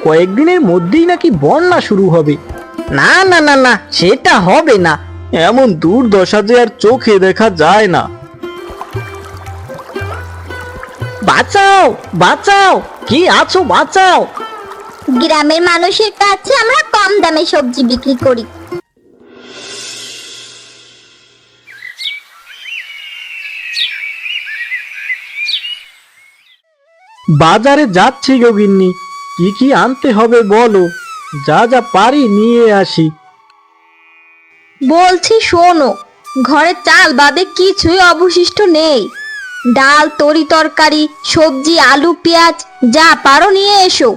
কয়েকদিনের মধ্যেই নাকি বন্যা শুরু হবে। না না না না, সেটা হবে না। এমন দুর্দশা যে আর চোখে দেখা যায় না। বাঁচাও বাঁচাও, কি আছো বাঁচাও। গ্রামের মানুষের কাছে আমরা কম দামে সবজি বিক্রি করি। বাজারে যাচ্ছি গো গিন্নি, কি কি আনতে হবে বলো, যা যা পারি নিয়ে আসি। বলছি শোনো, ঘরে চাল বাদে কিছুই অবশিষ্ট নেই। ডাল, তরি তরকারি, সবজি, আলু, পেঁয়াজ যা পারো নিয়ে এসো।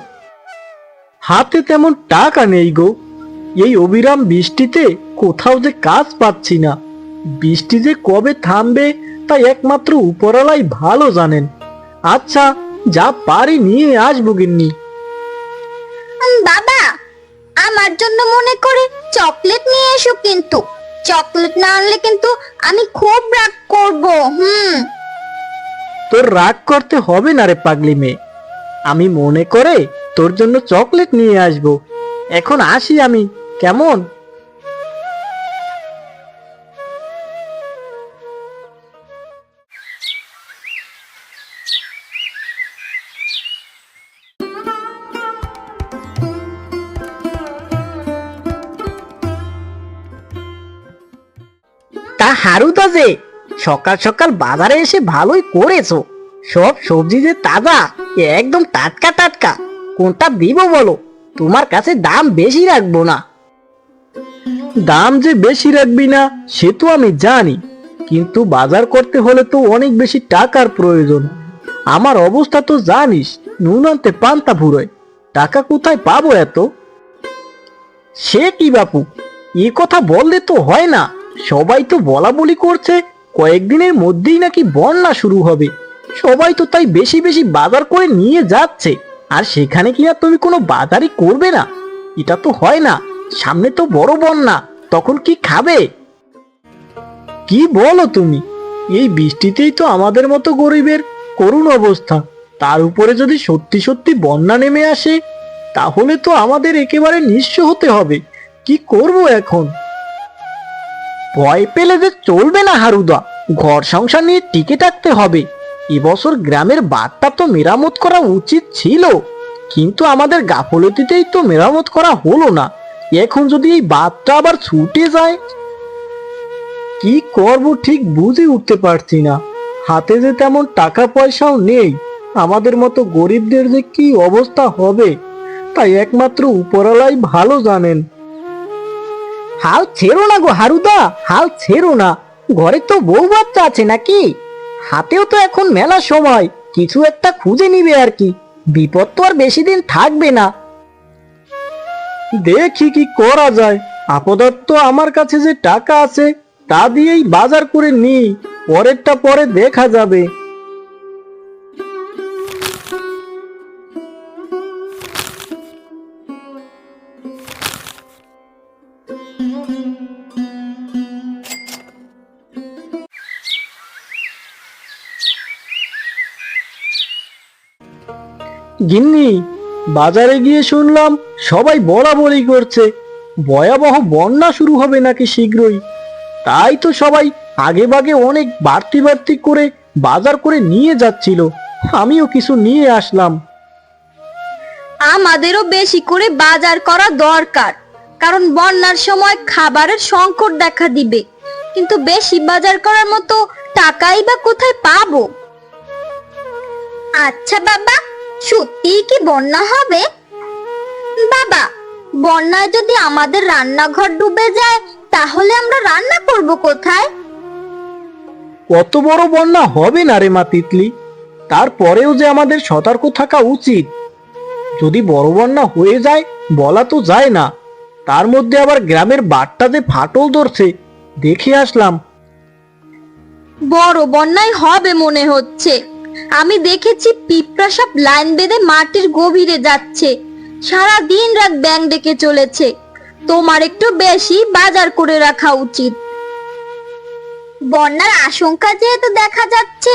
হাতে তেমন টাকা নেই গো। এই অবিরাম বৃষ্টিতে কোথাও যে কাজ পাচ্ছি না। বৃষ্টি যে কবে থামবে তা একমাত্র উপরওয়ালাই ভালো জানেন। আচ্ছা, যা পারি নিয়ে আসবো গিন্নি। বাবা, আমার জন্য মনে করে চকলেট নিয়ে এসো, কিন্তু চকলেট না আনলে কিন্তু আমি খুব রাগ করব। তোর রাগ করতে হবে না রে পাগলি মেয়ে, আমি মনে করে তোর জন্য চকলেট নিয়ে আসবো। এখন আসি আমি, কেমন? তা হারুদা যে সকাল সকাল বাজারে এসে ভালোই করেছো। সব সবজি যে তাজা, একদম টাটকা টাটকা। কোনটা দিব বলো, তোমার কাছে দাম বেশি রাখবো না। দাম যে বেশি রাখবি না সে তো আমি জানি, কিন্তু বাজার করতে হলে তো অনেক বেশি টাকার প্রয়োজন। আমার অবস্থা তো জানিস, নুন আনতে পান্তা ফুরোয়। টাকা কোথায় পাবো এত? সে কি বাপু, এ কথা বললে তো হয় না। সবাই তো বলা বলি করছে কয়েকদিনের মধ্যেই নাকি বন্যা শুরু হবে। সবাই তো তাই বেশি বেশি বাজার করে নিয়ে যাচ্ছে, আর সেখানে কি আর তুমি কোনো বাজারই করবে না? এটা তো হয় না। সামনে তো বড় বন্যা, তখন কি খাবে? কি বলো তুমি? এই বৃষ্টিতেই তো আমাদের মতো গরিবের করুণ অবস্থা। তার উপরে যদি সত্যি সত্যি বন্যা নেমে আসে, তাহলে তো আমাদের একেবারে নিঃস্ব হতে হবে। কি করব এখন? ভয় পেলে যে চলবে না হারুদা, ঘর সংসার নিয়ে টিকে থাকতে হবে। এবছর গ্রামের বাঁধটা তো মেরামত করা উচিত ছিল, কিন্তু আমাদের গাফলতিতেই তো মেরামত করা হলো না। এখন যদি এই বাঁধটা আবার ছুটে যায়, কি করব ঠিক বুঝে উঠতে পারছি না। হাতে যে তেমন টাকা পয়সাও নেই। আমাদের মতো গরিবদের যে কি অবস্থা হবে তাই একমাত্র উপরওয়ালাই ভালো জানেন। হাল ছেড়ো না গো হারুদা, হাল ছেড়ো না। ঘরে তো বউ বাচ্চা আছে নাকি? হাতেও তো এখন মেলা সময়, কিছু একটা খুঁজে নিবে আর কি। বিপদ তো আর বেশি দিন থাকবে না। দেখি কি করা যায়। আপাতত আমার কাছে যে টাকা আছে তা দিয়েই বাজার করে নিই, পরেরটা পরে দেখা যাবে। গিন্নি, বাজারে গিয়ে শুনলাম সবাই বলা বলি করছে ভয়াবহ বন্যা শুরু হবে নাকি শীঘ্রই। তাই তো সবাই আগে ভাগে অনেক বাড়তি বাড়তি করে বাজার করে নিয়ে যাচ্ছিল। আমিও কিছু নিয়ে আসলাম। আমাদেরও বেশি করে বাজার করা দরকার, কারণ বন্যার সময় খাবারের সংকট দেখা দিবে। কিন্তু বেশি বাজার করার মতো টাকাই বা কোথায় পাবো? আচ্ছা বাবা, সত্যিই কি বন্যা হবে? বাবা, বন্যায় যদি আমাদের রান্নাঘর ডুবে যায়, তাহলে আমরা রান্না করব কোথায়? কত বড় বন্যা হবে না রে মা তিতলি, তারপরেও যে আমাদের সতর্ক থাকা উচিত। যদি বড় বন্যা হয়ে যায় বলা তো যায় না। তার মধ্যে আবার গ্রামের বাঁধটা যে ফাটল ধরছে, দেখে আসলাম। বড় বন্যাই হবে মনে হচ্ছে। আমি দেখেছি পিঁপড়া সব লাইন বেঁধে মাটির গভীরে যাচ্ছে, সারা দিন রাত ব্যাঙ ডেকে চলেছে। তোমার একটু বেশি বাজার করে রাখা উচিত। বন্যার আশঙ্কা যেহেতু দেখা যাচ্ছে,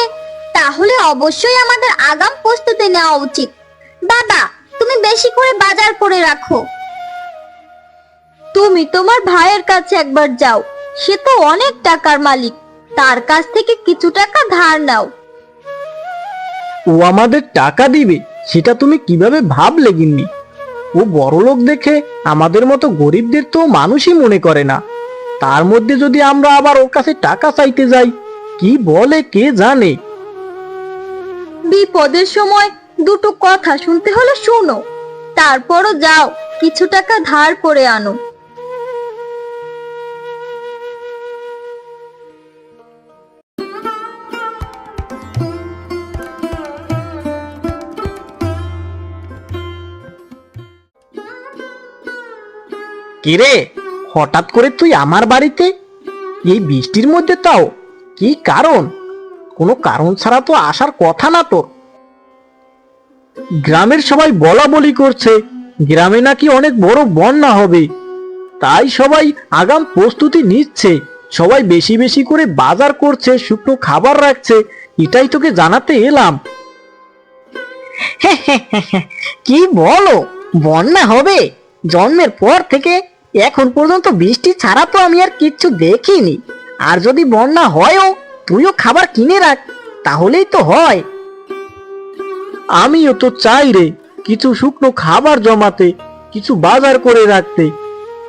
তাহলে অবশ্যই আমাদের আগাম প্রস্তুতি নেওয়া উচিত। বাবা, তুমি বেশি করে বাজার করে রাখো। তুমি তোমার ভাইয়ের কাছে একবার যাও, সে তো অনেক টাকার মালিক, তার কাছ থেকে কিছু টাকা ধার নাও। ও আমাদের টাকা দিবে সেটা তুমি কিভাবে ভাবলে গিন্নি? ও বড়লোক দেখে আমাদের মতো গরিবদের তো মানুষই মনে করে না। তার মধ্যে যদি আমরা আবার ওর কাছে টাকা চাইতে যাই, কি বলে কে জানে। বিপদের সময় দুটো কথা শুনতে হলে শোনো, তারপরও যাও কিছু টাকা ধার করে আনো। কিরে, হঠাৎ করে তুই আমার বাড়িতে এই বৃষ্টির মধ্যে? তাও কি কারণ? কোনো কারণ ছাড়া তো আসার কথা না তোর। গ্রামের সবাই বলা বলি করছে গ্রামে নাকি অনেক বড় বন্যা হবে, তাই সবাই আগাম প্রস্তুতি নিচ্ছে। সবাই বেশি বেশি করে বাজার করছে, শুকনো খাবার রাখছে। এটাই তোকে জানাতে এলাম। কি বলো, বন্যা হবে? জন্মের পর থেকে এখন পর্যন্ত বৃষ্টি ছাড়া তো আমি আর কিচ্ছু দেখিনি। আর যদি বন্যা হয়ও, তুইও খাবার কিনে রাখ, তাহলেই তো হয়। আমিও তো চাই রে কিছু শুকনো খাবার জমাতে, কিছু বাজার করে রাখতে,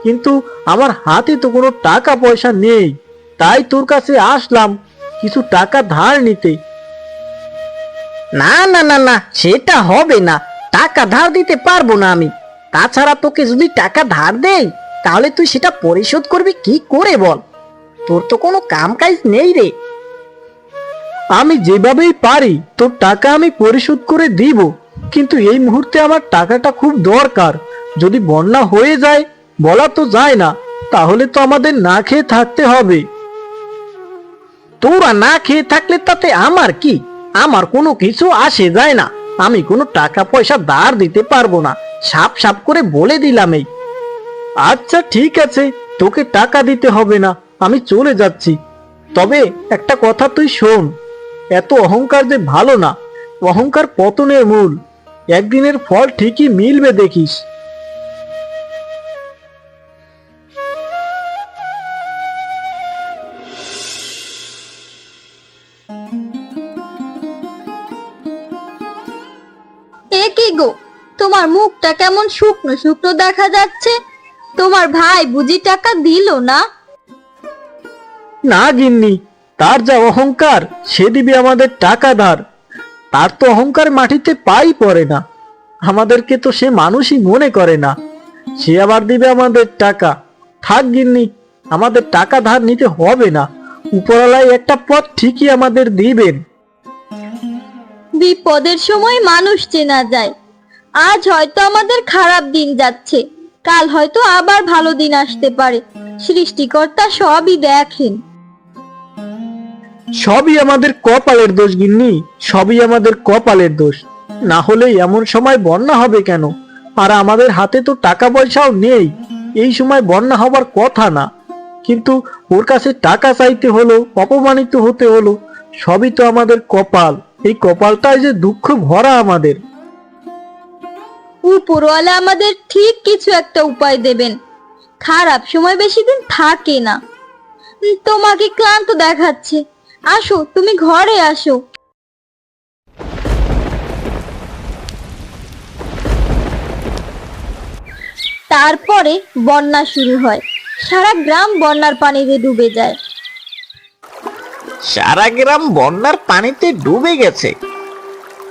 কিন্তু আমার হাতে তো কোনো টাকা পয়সা নেই। তাই তোর কাছে আসলাম কিছু টাকা ধার নিতে। না না না না, সেটা হবে না। টাকা ধার দিতে পারবো না আমি। তাছাড়া তোকে যদি টাকা ধার দেই, তাহলে তুই সেটা পরিশোধ করবি কি করে বল? তোর তো কোনো কাম কাজ নেই রে। আমি যেভাবেই পারি তোর টাকা আমি পরিশোধ করে দিব, কিন্তু এই মুহূর্তে আমার টাকাটা খুব দরকার। যদি বন্যা হয়ে যায়, বলা তো যায় না, তাহলে তো আমাদের না খেয়ে থাকতে হবে। তোরা না খেয়ে থাকলে তাতে আমার কি? আমার কোনো কিছু আসে যায় না। আমি কোনো টাকা পয়সা ধার দিতে পারবো না, সাপ সাপ করে বলে দিলাম। এই আচ্ছা ঠিক আছে, তোকে টাকা দিতে হবে না, আমি চলে যাচ্ছি। তবে একটা কথা তুই শোন, এত অহংকার যে ভালো না। অহংকার পতনের মূল। একদিনের ফল ঠিকই মিলবে দেখিস। এ কি গো, তোমার মুখটা কেমন শুকনো শুকনো দেখা যাচ্ছে? তোমার ভাই বুঝি টাকা দিল না? না গিন্নি, তার যা অহংকার, সে দিবে আমাদের টাকা ধার। তার তো অহংকার মাটিতে পাই পড়ে না। আমাদেরকে তো সে মানুষই মনে করে না, সে আবার দিবে আমাদের টাকা। থাক গিন্নি, আমাদের টাকা ধার নিতে হবে না। উপরওয়ালাই একটা পথ ঠিকই আমাদের দিবেন। বিপদের সময় মানুষ চেনা যায়। আজ হয়তো আমাদের খারাপ দিন যাচ্ছে, কাল হয়তো আবার ভালো দিন আসতে পারে। সৃষ্টিকর্তা সবই দেখেন। সবই আমাদের কপালের দোষ গিন্নি, সবই আমাদের কপালের দোষ। না হলে এমন সময় বন্যা হবে কেন? আর আমাদের হাতে তো টাকা পয়সাও নেই। এই সময় বন্যা হবার কথা না, কিন্তু ওর কাছে টাকা চাইতে হলো, অপমানিত হতে হলো। সবই তো আমাদের কপাল। এই কপালটাই যে দুঃখ ভরা আমাদের। উপরওয়ালা আমাদের ঠিক কিছু একটা উপায় দেবেন। খারাপ সময় বেশি দিন থাকে না। তোমাকে ক্লান্ত দেখাচ্ছে, আসো তুমি ঘরে আসো। তারপরে বন্যা শুরু হয়। সারা গ্রাম বন্যার পানিতে ডুবে যায়। সারা গ্রাম বন্যার পানিতে ডুবে গেছে,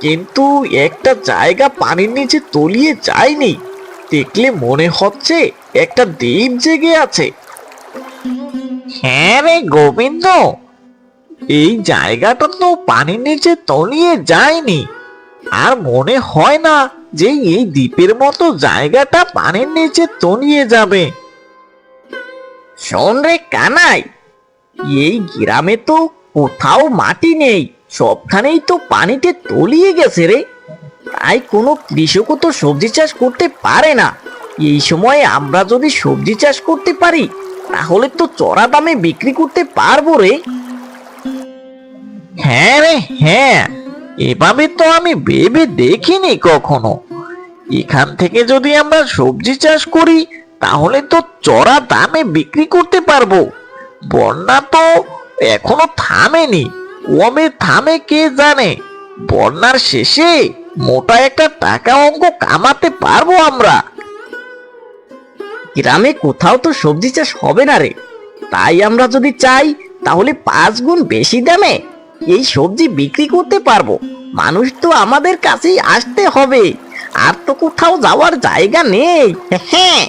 কিন্তু একটা জায়গা পানির নিচে তলিয়ে যায়নি। দেখলে মনে হচ্ছে একটা দ্বীপ জেগে আছে। হ্যাঁ রে গোবিন্দ, এই জায়গাটা তো পানির নিচে তলিয়ে যায়নি। আর মনে হয় না যে এই দ্বীপের মতো জায়গাটা পানির নিচে তলিয়ে যাবে। শোন রে কানাই, এই গ্রামে তো কোথাও মাটি নেই, সবখানেই তো পানিতে তলিয়ে গেছে রে। তাই কোনো কৃষকও তো সবজি চাষ করতে পারে না। এই সময় আমরা যদি সবজি চাষ করতে পারি, তাহলে তো চড়া দামে বিক্রি করতে পারবো রে। হ্যাঁ রে হ্যাঁ, এভাবে তো আমি ভেবে দেখিনি কখনো। এখান থেকে যদি আমরা সবজি চাষ করি তাহলে তো চড়া দামে বিক্রি করতে পারবো। বন্যা তো এখনো থামেনি, কবে থামে কে জানে। বন্যার শেষে মোটা একটা টাকা অঙ্ক কামাতে পারবো আমরা। গ্রামে কোথাও তো সবজি চাষ হবে না রে, তাই আমরা যদি চাই তাহলে 5 গুণ বেশি দামে এই সবজি বিক্রি করতে পারবো। মানুষ তো আমাদের কাছেই আসতে হবে, আর তো কোথাও যাওয়ার জায়গা নেই। হ্যাঁ,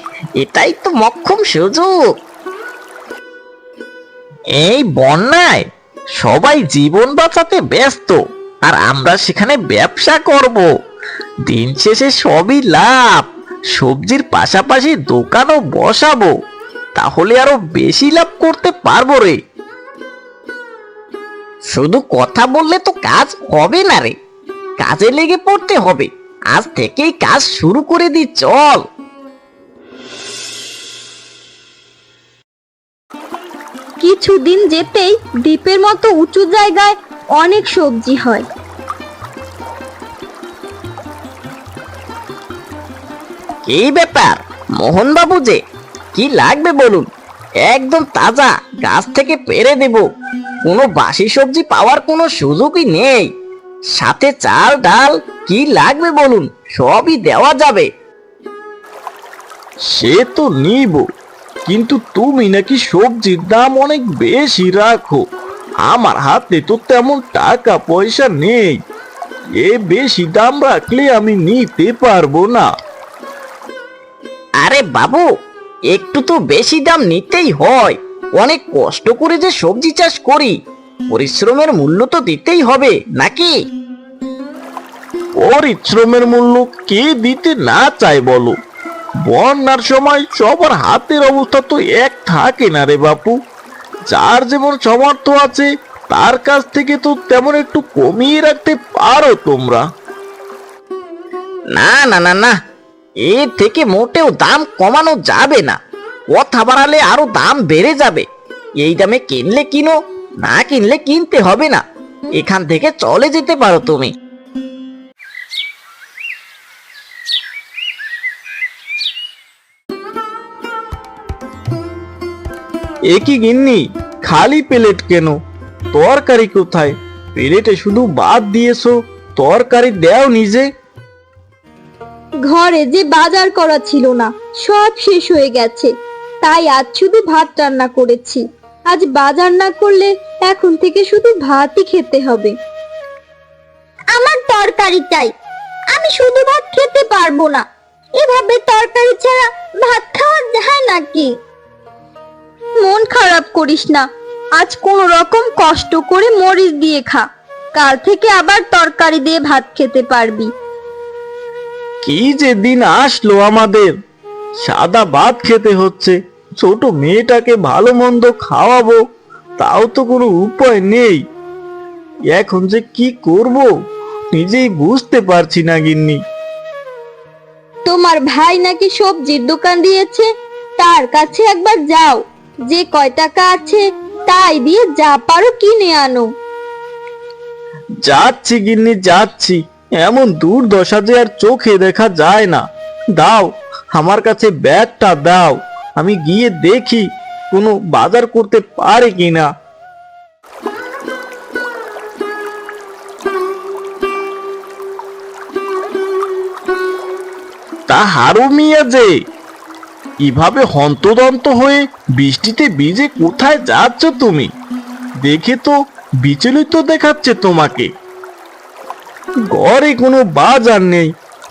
এটাই তো মোক্ষম সুযোগ। এই বন্যায় সবাই জীবন বাঁচাতে ব্যস্ত, আর আমরা সেখানে ব্যবসা করব। দিন শেষে সবই লাভ। সবজির পাশাপাশি দোকানও বসাবো, তাহলে আরো বেশি লাভ করতে পারবো রে। শুধু কথা বললে তো কাজ হবে না রে, কাজে লেগে পড়তে হবে। আজ থেকেই কাজ শুরু করে দি, চল। কিছুদিন যেতেই দ্বীপের মতো উঁচু জায়গায় অনেক সবজি হয়। এই ব্যাপার মোহন বাবু, যে কি লাগবে বলুন, একদম তাজা গাছ থেকে পেড়ে দেব। কোনো বাসি সবজি পাওয়ার কোনো সুযোগই নেই। সাথে চাল ডাল কি লাগবে বলুন, সবই দেওয়া যাবে। সে তো নিব, কিন্তু তুমি নাকি সবজির দাম অনেক বেশি রাখো। আমার হাতে তো তেমন টাকা পয়সা নেই, এ বেশি দাম রাখলে আমি নিতে পারবো না। আরে বাবু, একটু তো বেশি দাম নিতেই হয়। অনেক কষ্ট করে যে সবজি চাষ করি, পরিশ্রমের মূল্য তো দিতেই হবে নাকি? পরিশ্রমের মূল্য কে দিতে না চায় বলো? বন্যার সময় সবার হাতের অবস্থা তো এক থাকে না রে বাপু। যার যেমন সামর্থ্য আছে তার কাছ থেকে তো তেমন একটু কমিয়ে রাখতে পারো তোমরা। না না না না, এর থেকে মোটেও দাম কমানো যাবে না। কথা বাড়ালে আরো দাম বেড়ে যাবে। এই দামে কিনলে কিনো, না কিনলে কিনতে হবে না। এখান থেকে চলে যেতে পারো তুমি। এ কি গিন্নি, খালি প্লেট কেন? তরকারি কোথায়? প্লেটে শুধু ভাত দিয়েছো, তরকারি দাও নিজে। ঘরে যে বাজার করা ছিল না, সব শেষ হয়ে গেছে, তাই আজ শুধু ভাত রান্না করেছি। আজ বাজার না করলে এখন থেকে শুধু ভাতই খেতে হবে। আমার তরকারি চাই, আমি শুধু ভাত খেতে পারবো না। এভাবে তরকারি ছাড়া ভাত খাওয়া যায় নাকি? মন খারাপ করিস না, আজ কোনো রকম কষ্ট করে মরিচ দিয়ে খা, কাল থেকে আবার তরকারি দিয়ে ভাত খেতে পারবি। কি যে দিন আসলো আমাদের, সাদা ভাত খেতে হচ্ছে। ছোট মেয়েটাকে ভালো মন্দ খাওয়াবো, তাও তো কোনো উপায় নেই। এখন যে কি করব নিজেই বুঝতে পারছি না গিন্নি। তোমার ভাই নাকি সবজির দোকান দিয়েছে, তার কাছে একবার যাও। যে কয় টাকা আছে তাই দিয়ে যা পারো কিনে আনো। যাচ্ছি গিন্নি যাচ্ছি, এমন দুর্দশা যে আর চোখে দেখা যায় না। দাও, আমার কাছে ব্যাগটা দাও, আমি গিয়ে দেখি কোনো বাজার করতে পারে কিনা। তা হারু মিয়া যে, কিভাবে হন্তদন্ত হয়ে বৃষ্টিতে ভিজে কোথায় যাচ্ছ তুমি? দেখে তো বিচলিত দেখাচ্ছে তোমাকে। ঘরে কোনো বাজার নেই,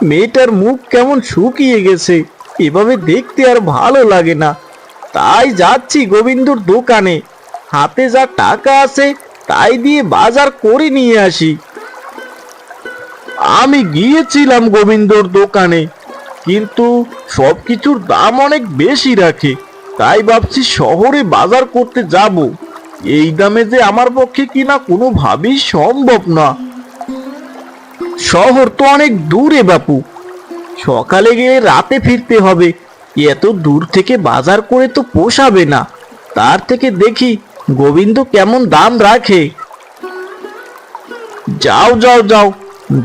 মেয়েটার মুখ কেমন শুকিয়ে গেছে, এভাবে দেখতে আর ভালো লাগে না। তাই যাচ্ছি গোবিন্দর দোকানে, হাতে যা টাকা আছে তাই দিয়ে বাজার করে নিয়ে আসি। আমি গিয়েছিলাম গোবিন্দর দোকানে, কিন্তু সবকিছুর দাম অনেক বেশি রাখে। তাই ভাবছি শহরে বাজার করতে যাব। এই দামে যে আমার পক্ষে কিনা কোনোভাবেই সম্ভব না। শহর তো অনেক দূরে বাপু, সকালে গেলে রাতে ফিরতে হবে। এত দূর থেকে বাজার করে তো পোষাবে না। তার থেকে দেখি গোবিন্দ কেমন দাম রাখে। যাও যাও যাও,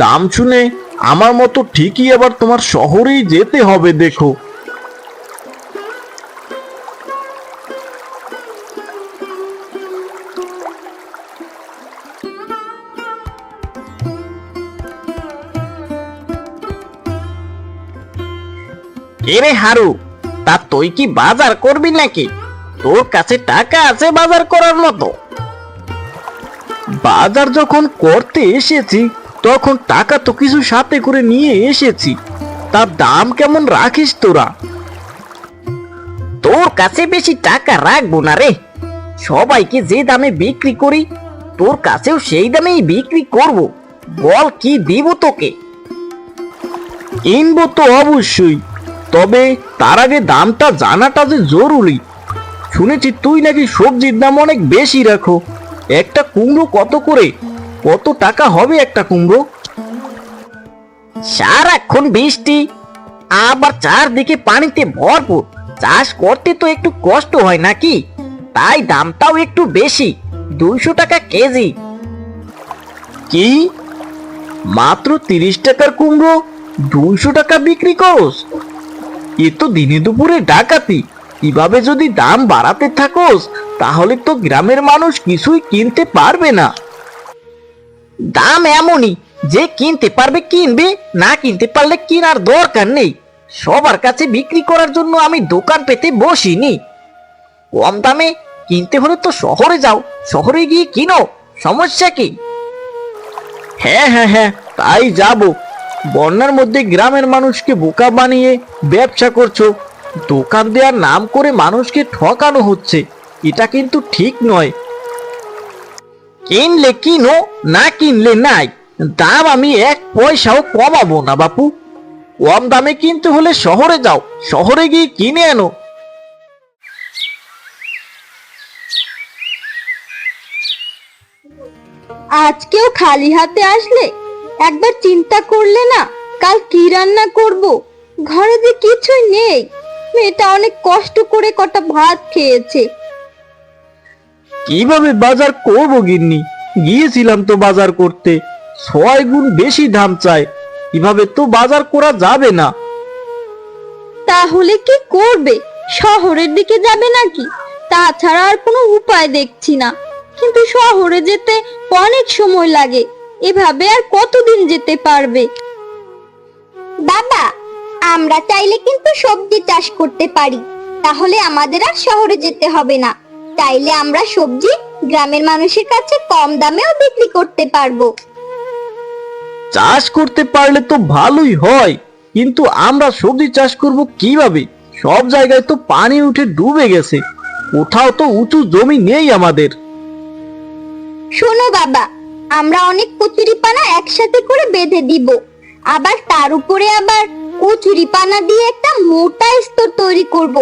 দাম শুনে আমার মতো ঠিকই আবার তোমার শহরেই যেতে হবে দেখো। এরে হারু, তা তুই কি বাজার করবি নাকি? তোর কাছে টাকা আছে বাজার করার মতো? বাজার যখন করতে এসেছি তখন টাকা তো কিছু সাথে করে নিয়ে এসেছি, তার দাম কেমন রাখিস তোরা? তোর কাছে বেশি টাকা রাখবো না রে। সবাইকে যে দামে বিক্রি করি তোর কাছেও সেই দামেই বিক্রি করব। বল কি দিব তোকে? কিনবো তো অবশ্যই, তবে তার আগে দামটা জানাটা যে জরুরি। শুনেছি তুই নাকি সবজির দাম অনেক বেশি রাখো। একটা কুমড়ো কত করে? কত টাকা হবে একটা কুমড়ো? সারাক্ষণ বৃষ্টি, আবার চারদিকে পানিতে ভরপুর। চাষ করতে তো একটু কষ্ট হয় নাকি, তাই দামটাও একটু বেশি। 200 টাকা কেজি। কি, মাত্র 30 টাকার কুমড়ো 200 টাকা বিক্রি করস? এ তো দিনে দুপুরে ডাকাতি। এভাবে যদি দাম বাড়াতে থাকোস তাহলে তো গ্রামের মানুষ কিছুই কিনতে পারবে না। দাম এমনই, যে কিনতে পারবে কিনবে, না কিনতে পারলে কেনার দরকার নেই। সবার কাছে বিক্রি করার জন্য আমি দোকান পেতে বসিনি। কম দামে কিনতে হলে তো শহরে যাও, শহরে গিয়ে কিনো। সমস্যা কি? হ্যাঁ হ্যাঁ হ্যাঁ, তাই যাব। বন্যার মধ্যে গ্রামের মানুষকে বোকা বানিয়ে ব্যবসা করছো। দোকান দেওয়ার নাম করে মানুষকে ঠকানো হচ্ছে, এটা কিন্তু ঠিক নয়। কিনলে কিনো, না কিনলে নাই। দাম আমি 1 পয়সাও কমাবো না বাপু। কম দামে কিনতে হলে শহরে যাও, শহরে গিয়ে কিনে আনো। আজকেও খালি হাতে আসলে? একবার চিন্তা করলে না কাল কি রান্না করব? ঘরে যে কিছুই নেই। মেয়েটা অনেক কষ্ট করে কটা ভাত খেয়েছে। কিভাবে বাজার করবো গিন্নি? গিয়েছিলাম তো বাজার করতে, 6 গুণ বেশি দাম চায়। এভাবে তো বাজার করা যাবে না। তাহলে কি করবে? শহরের দিকে যাবে নাকি? তাছাড়া আর কোনো উপায় দেখছি না। কিন্তু শহরে যেতে অনেক সময় লাগে। এভাবে আর কতদিন যেতে পারবে? বাবা, আমরা চাইলে কিন্তু সবজি চাষ করতে পারি। তাহলে আমাদের আর শহরে যেতে হবে না। চাইলে আমরা সবজি গ্রামের মানুষের কাছে কম দামেও বিক্রি করতে পারবো। চাষ করতে পারলে তো ভালোই হয়, কিন্তু আমরা সবজি চাষ করব কিভাবে? সব জায়গায় তো পানি উঠে ডুবে গেছে, কোথাও তো উঁচু জমি নেই আমাদের। শোনো বাবা, আমরা অনেক কচুরিপানা একসাথে করে বেঁধে দিব। আবার তার উপরে আবার কচুরিপানা দিয়ে একটা মোটা স্তর তৈরি করব।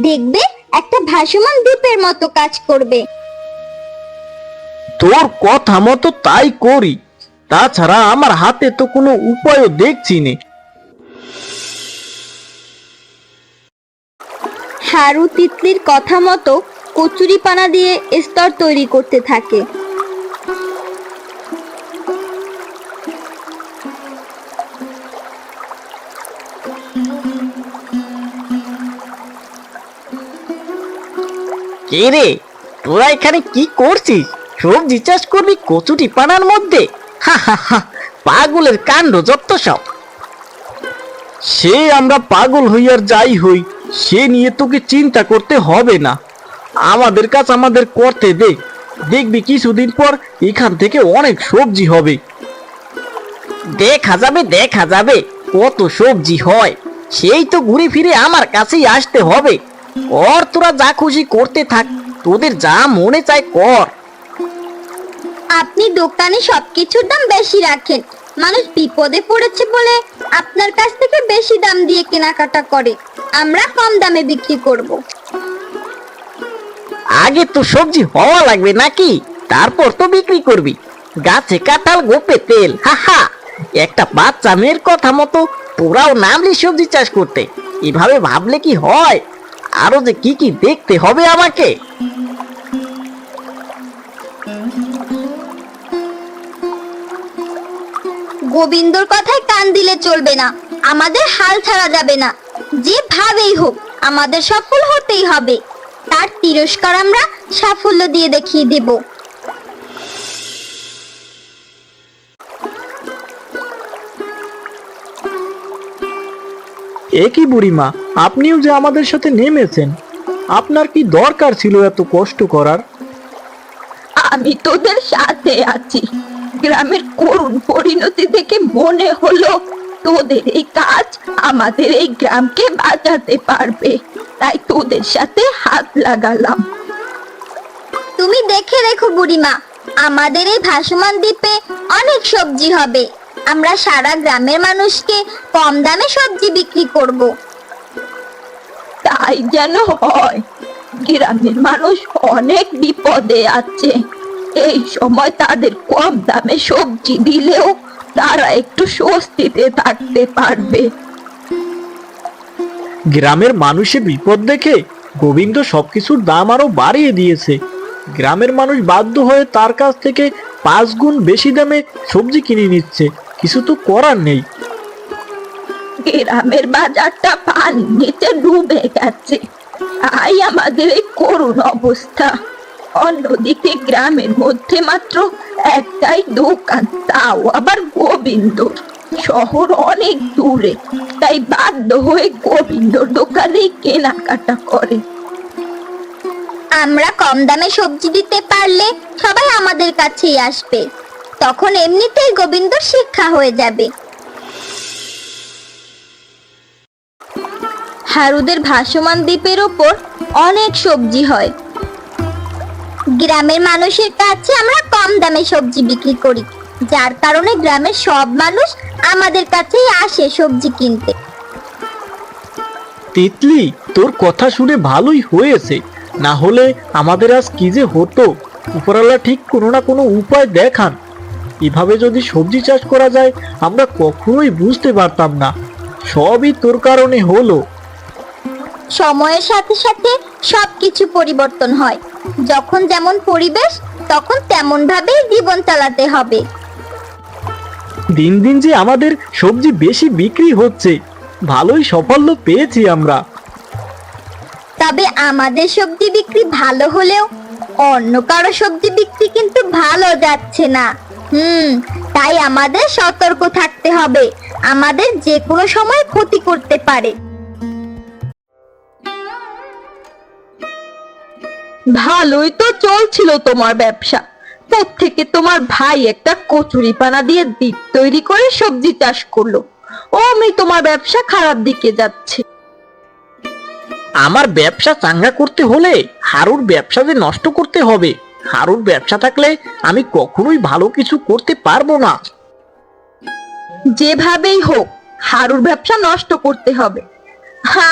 দেখবে একটা ভাসমান দ্বীপের মতো কাজ করবে। তোর কথা মতো তাই করি, তাছাড়া আমার হাতে তো কোনো উপায়ও দেখছি নে। হারু তিতলির কথা মতো কচুরিপানা দিয়ে স্তর তৈরি করতে থাকে। কে রে, তোরা এখানে কি করছিস? সবজি চাষ করবি কচুটি পানার মধ্যে? হা হা হা, পাগলের কাণ্ড যত সব। সে আমরা পাগল হই আর যাই হই, সে নিয়ে তোকে চিন্তা করতে হবে না। আমাদের কাজ আমাদের করতে দে, দেখবি কিছুদিন পর এখান থেকে অনেক সবজি হবে। দেখা যাবে দেখা যাবে কত সবজি হয়। সেই তো ঘুরে ফিরে আমার কাছেই আসতে হবে। আর তোরা যা খুশি করতে থাক, তোদের যা মনে চায় কর। আপনি দোকানে সবকিছুর দাম বেশি রাখেন। মানুষ বিপদে পড়েছে বলে আপনার কাছ থেকে বেশি দাম দিয়ে কেনাকাটা করে। আমরা কম দামে বিক্রি করব। আগে তো সবজি হওয়া লাগবে নাকি, তারপর তো বিক্রি করবি। গাছে কাঁঠাল গোপে তেল, হা হা। একটা বাচ্চা মেয়ের কথা মতো তোরাও নামলি সবজি চাষ করতে। এভাবে ভাবলে কি হয়? আরো যে কি কি দেখতে হবে আমাকে। গোবিন্দর কথায় কান দিলে চলবে না, আমাদের হাল ছাড়া যাবে না। যেভাবেই হোক আমাদের সফল হতেই হবে। তার তিরস্কার আমরা সাফল্য দিয়ে দেখিয়ে দেব। এ কি বুড়িমা, আপনিও যে আমাদের সাথে নেমেছেন, আপনার কি দরকার ছিল এত কষ্ট করার? আমি তোদের সাথে আছি। গ্রামের করুণ পরিণতি দেখে মনে হলো তোদের এই কাজ আমাদের এই গ্রামকে বাঁচাতে পারবে, তাই তোদের সাথে হাত লাগালাম। তুমি দেখে রেখো বুড়িমা, আমাদের এই ভাসমান দ্বীপে অনেক সবজি হবে। আমরা সারা গ্রামের মানুষকে কম দামে সবজি বিক্রি করব। তাই যেন হয়। গ্রামের মানুষ অনেক বিপদে আছে, এই সময় তাদের কম দামে সবজি দিলেও তারা একটু স্বস্তিতে থাকতে পারবে। গ্রামের মানুষের বিপদ দেখে গোবিন্দ সবকিছুর দাম আরো বাড়িয়ে দিয়েছে। গ্রামের মানুষ বাধ্য হয়ে তার কাছ থেকে 5 গুণ বেশি দামে সবজি কিনে নিচ্ছে। কিছু তো করার নেই। গ্রামের বাজারটা পানির নিচে ডুবে গেছে, তাই আমাদের এই করুণ অবস্থা। অন্যদিকে গ্রামের মধ্যে মাত্র একটাই দোকান, তাও আবার গোবিন্দর। শহর অনেক দূরে, তাই বাধ্য হয়ে গোবিন্দর দোকানেই কেনাকাটা করে। আমরা কম দামে সবজি দিতে পারলে সবাই আমাদের কাছেই আসবে। তখন এমনিতেই গোবিন্দর শিক্ষা হয়ে যাবে। হারুদের ভাসমান দ্বীপের ওপর অনেক সবজি হয়। গ্রামের মানুষের কাছে আমরা কম দামে সবজি বিক্রি করি, যার কারণে গ্রামের সব মানুষ আমাদের কাছেই আসে সবজি কিনতে। তিতলি, তোর কথা শুনে ভালোই হয়েছে, না হলে আমাদের আজ কি যে হতো। উপরওয়ালা ঠিক কোনো না কোনো উপায় দেখান। এভাবে যদি সবজি চাষ করা যায় আমরা কখনোই বুঝতে পারতাম না। সবই তোর কারণে হলো। সময়ের সাথে সাথে সবকিছু পরিবর্তন হয়। যখন যেমন পরিবেশ তখন তেমন ভাবেই জীবন চালাতে হবে। দিন দিন যে আমাদের সবজি বেশি বিক্রি হচ্ছে, ভালোই সাফল্য পেয়েছি আমরা। তবে আমাদের সবজি বিক্রি ভালো হলেও অন্য কারো সবজি বিক্রি কিন্তু ভালো যাচ্ছে না। তাই আমাদের সতর্ক থাকতে হবে। আমাদের যে কোনো সময় ক্ষতি করতে পারে। ভালোই তো চলছিল তোমার ব্যবসা, থেকে তোমার ভাই একটা কচুরিপানা দিয়ে দ্বীপ তৈরি করে সবজি চাষ করলো। অমনি তোমার ব্যবসা খারাপ দিকে যাচ্ছে। আমার ব্যবসা চাঙ্গা করতে হলে হারুর ব্যবসা যে নষ্ট করতে হবে। হারুর ব্যবসা থাকলে আমি কখনোই ভালো কিছু করতে পারবো না। যেভাবেই হোক হারুর ব্যবসা নষ্ট করতে হবে।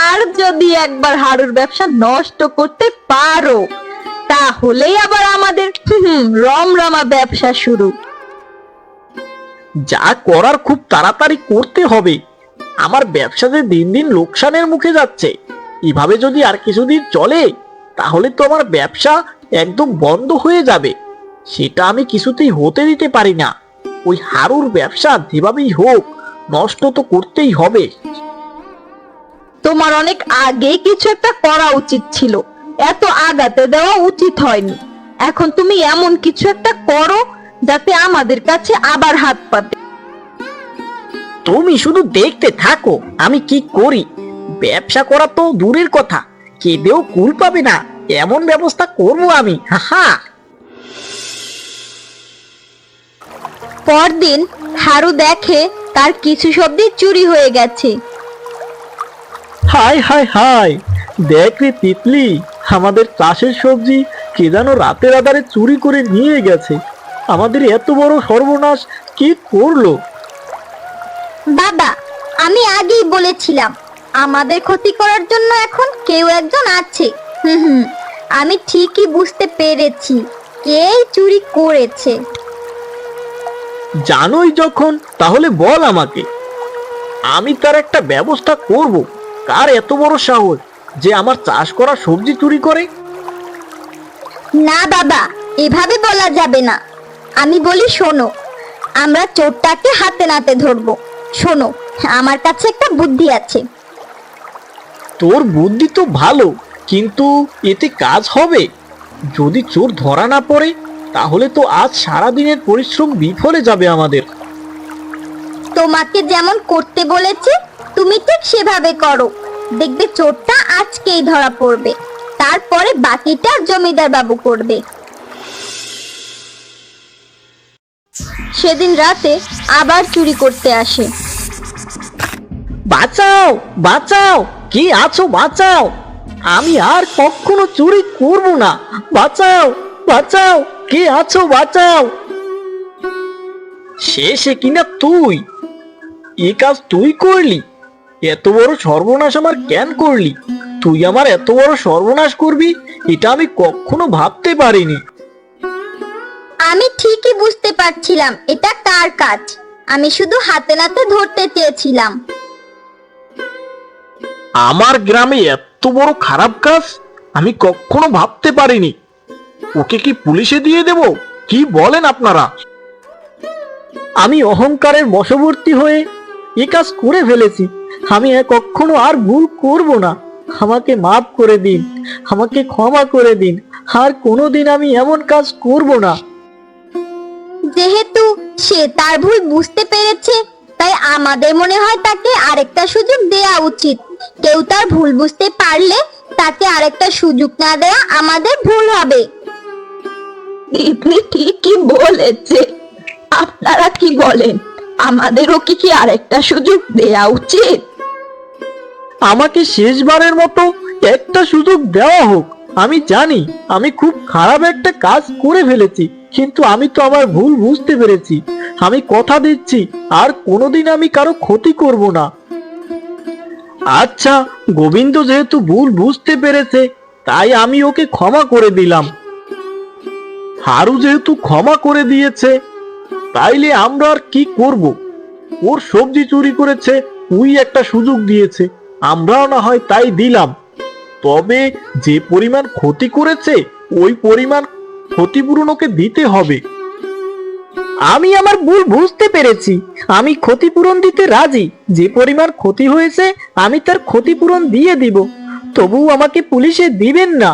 আর যদি একবার হারুর ব্যবসা নষ্ট করতে পারো, তাহলেই আবার আমাদের রমরমা ব্যবসা শুরু। যা করার খুব তাড়াতাড়ি করতে হবে। আমার ব্যবসা যে দিন দিন লোকসানের মুখে যাচ্ছে। এভাবে যদি আর কিছুদিন চলে তাহলে তো আমার ব্যবসা একদম বন্ধ হয়ে যাবে। সেটা আমি কিছুতেই হতে দিতে পারি না। ওই হারুর ব্যবসা যেভাবেই হোক নষ্ট তো করতেই হবে। তোমার অনেক আগে কিছু একটা করা উচিত ছিল, এত আগাতে দেওয়া উচিত হয়নি। এখন তুমি এমন কিছু একটা করো যাতে আমাদের কাছে আবার হাত পাতে। তুমি শুধু দেখতে থাকো আমি কি করি। ব্যবসা করা তো দূরের কথা, কেঁদেও কুল পাবে না এমন ব্যবস্থা করব আমি। হাহা। পরদিন হারু দেখে তার কিছু সবজি চুরি হয়ে গেছে। হায় হায় হায়, দেখ রে তিতলি, আমাদের চাষের সবজি কে যেন রাতের আধারে চুরি করে নিয়ে গেছে। আমাদের এত বড় সর্বনাশ কে করলো? বাবা, আমি আগেই বলেছিলাম আমাদের ক্ষতি করার জন্য এখন কেউ একজন আছে। আমি ঠিকই বুঝতে পেরেছি কে চুরি করেছে। জানোই যখন, তাহলে বল আমাকে। আমি তার একটা ব্যবস্থা করব। কার এত বড় সাহস যে আমার চাষ করা সবজি চুরি করে? না বাবা, এভাবে বলা যাবে না। আমি বলি শোনো, আমরা চোরটাকে হাতে নাতে ধরবো। শোনো, আমার কাছে একটা বুদ্ধি আছে। তোর বুদ্ধি তো ভালো, কিন্তু এতে কাজ হবে? যদি চোর ধরা না পড়ে তাহলে তো আজ সারাদিনের পরিশ্রম বিফলে যাবে আমাদের। তোমাকে যেমন করতে বলেছে তুমি ঠিক সেভাবে করো, দেখবে চোরটা আজকেই ধরা পড়বে, তারপরে বাকিটা জমিদার বাবু করবে। সেদিন রাতে আবার চুরি করতে আসে। বাঁচাও বাঁচাও, কে আছো বাঁচাও, আমি আর কখনো চুরি করব না, বাঁচাও বাঁচাও, কে আছো বাঁচাও। শেষে কিনা তুই এ কাজ তুই করলি? এত বড় সর্বনাশ আমার কেন করলি? তুই আমার এত বড় সর্বনাশ করবি এটা আমি কখনো ভাবতে পারিনি। আমি ঠিকই বুঝতে পারছিলাম এটা কার কাজ, আমি শুধু হাতে নাতে ধরতে চেয়েছিলাম। আমার গ্রামে এত বড় খারাপ কাজ আমি কখনো ভাবতে পারিনি। ওকে কি পুলিশে দিয়ে দেব? কি বলেন আপনারা? আমি অহংকারের বশবর্তী হয়ে এ কাজ করে ফেলেছি, আমি কখনো আর ভুল করব না, আমাকে মাফ করে দিন, আমাকে ক্ষমা করে দিন, আর কোনোদিন আমি এমন কাজ করব না। যেহেতু সে তার ভুল বুঝতে পেরেছে, তাই আমাদের মনে হয় তাকে আরেকটা সুযোগ দেয়া উচিত। কেউ তার ভুল বুঝতে পারলে তাকে আরেকটা সুযোগ না দেয়া আমাদের ভুল হবে। দিদি ঠিকই বলেছে। আপনারা কি বলেন, আমাদেরও কি আরেকটা সুযোগ দেয়া উচিত? আমাকে শেষবারের মতো একটা সুযোগ দেওয়া হোক। আমি জানি আমি খুব খারাপ একটা কাজ করে ফেলেছি, কিন্তু আমি তো আমার ভুল বুঝতে পেরেছি। আমি কথা দিচ্ছি আর কোনোদিন আমি কারো ক্ষতি করব না। আচ্ছা, গোবিন্দ যেহেতু ভুল বুঝতে পেরেছে তাই আমি ওকে ক্ষমা করে দিলাম। হারু যেহেতু ক্ষমা করে দিয়েছে, তাইলে আমরা আর কি করব? ওর সবজি চুরি করেছে, ওই একটা সুযোগ দিয়েছে, আমরাও না হয় তাই দিলাম। তবে যে পরিমাণ ক্ষতি করেছে ওই পরিমাণ ক্ষতিপূরণ ওকে দিতে হবে। আমি আমার ভুল বুঝতে পেরেছি, আমি ক্ষতিপূরণ দিতে রাজি, যে পরিমাণ ক্ষতি হয়েছে আমি তার ক্ষতিপূরণ দিয়ে দিব, তবুও আমাকে পুলিশে দিবেন না।